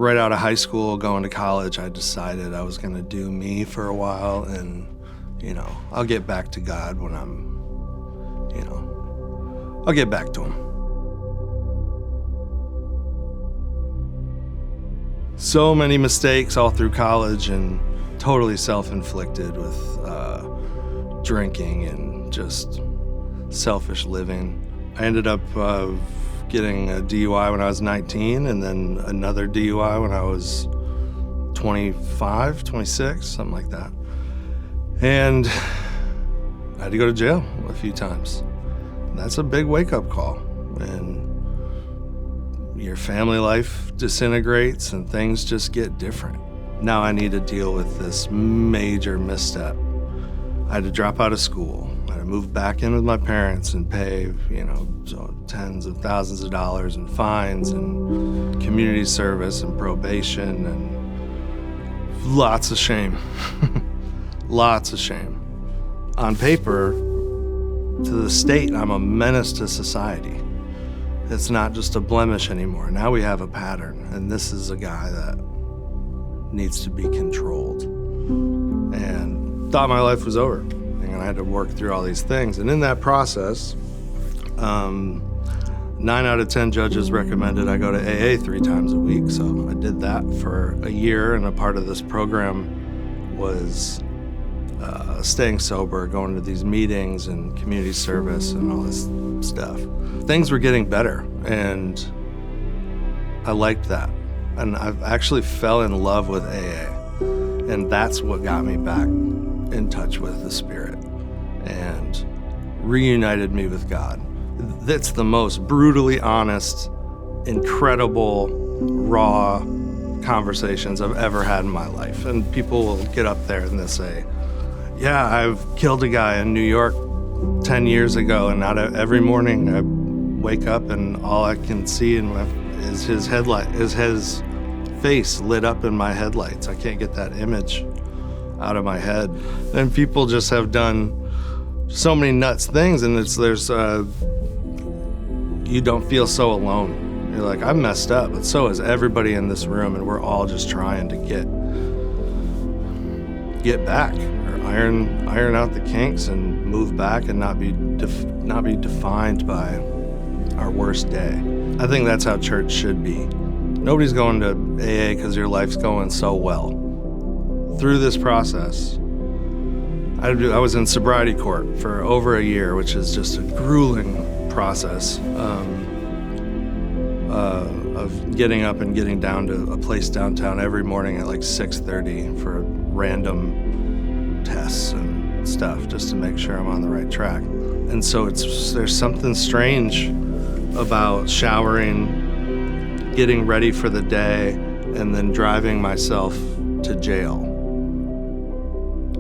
right out of high school, going to college, I decided I was going to do me for a while, and, I'll get back to God when I'll get back to him. So many mistakes all through college, and totally self-inflicted with drinking and just selfish living. I ended up getting a DUI when I was 19, and then another DUI when I was 25, 26, something like that. And I had to go to jail a few times. That's a big wake-up call. And your family life disintegrates and things just get different. Now I need to deal with this major misstep. I had to drop out of school. I had to move back in with my parents and pay, tens of thousands of dollars in fines and community service and probation and lots of shame. Lots of shame. On paper, to the state, I'm a menace to society. It's not just a blemish anymore. Now we have a pattern, and this is a guy that needs to be controlled. And thought my life was over, and I had to work through all these things. And in that process, 9 out of 10 judges recommended I go to AA 3 times a week. So I did that for a year, and a part of this program was staying sober, going to these meetings and community service and all this stuff. Things were getting better, and I liked that. And I actually fell in love with AA, and that's what got me back in touch with the Spirit and reunited me with God. That's the most brutally honest, incredible, raw conversations I've ever had in my life. And people will get up there and they'll say, yeah, I've killed a guy in New York 10 years ago, and every morning I wake up and all I can see is his face lit up in my headlights. I can't get that image out of my head. And people just have done so many nuts things, and you don't feel so alone. You're like, I'm messed up, but so is everybody in this room, and we're all just trying to get back, or iron out the kinks and move back and not be defined by our worst day. I think that's how church should be. Nobody's going to AA because your life's going so well. Through this process, I was in sobriety court for over a year, which is just a grueling process of getting up and getting down to a place downtown every morning at like 6:30 for random tests and stuff, just to make sure I'm on the right track. And so there's something strange about showering, getting ready for the day, and then driving myself to jail,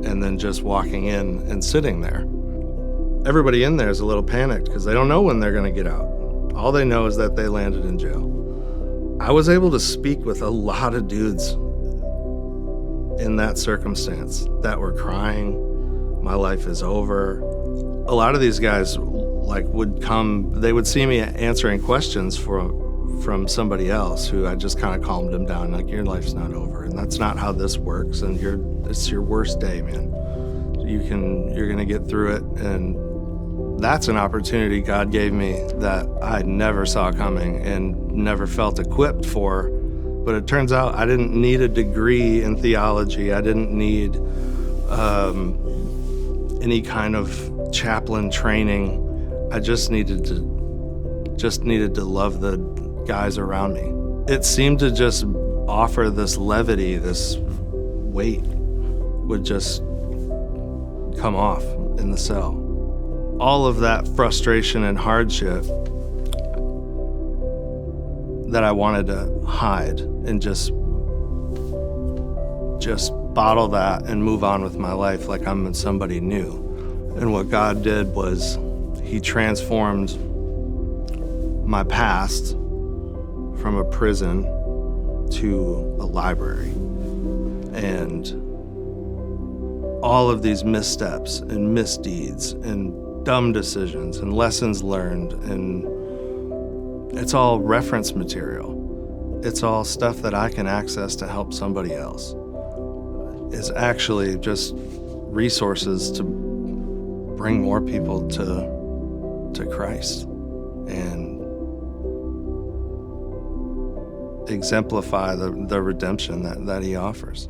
and then just walking in and sitting there. Everybody in there is a little panicked because they don't know when they're going to get out. All they know is that they landed in jail. I was able to speak with a lot of dudes in that circumstance that were crying, my life is over. A lot of these guys would come, they would see me answering questions from somebody else who I just kind of calmed them down, like, your life's not over, and that's not how this works, and it's your worst day, man. You're gonna get through it, and that's an opportunity God gave me that I never saw coming and never felt equipped for. But it turns out I didn't need a degree in theology. I didn't need any kind of chaplain training. I just needed to love the guys around me. It seemed to just offer this levity, this weight would just come off in the cell. All of that frustration and hardship that I wanted to hide and just bottle that and move on with my life like I'm somebody new. And what God did was He transformed my past from a prison to a library. And all of these missteps and misdeeds and dumb decisions and lessons learned, and it's all reference material. it's all stuff that I can access to help somebody else. It's actually just resources to bring more people to Christ and exemplify the redemption that he offers.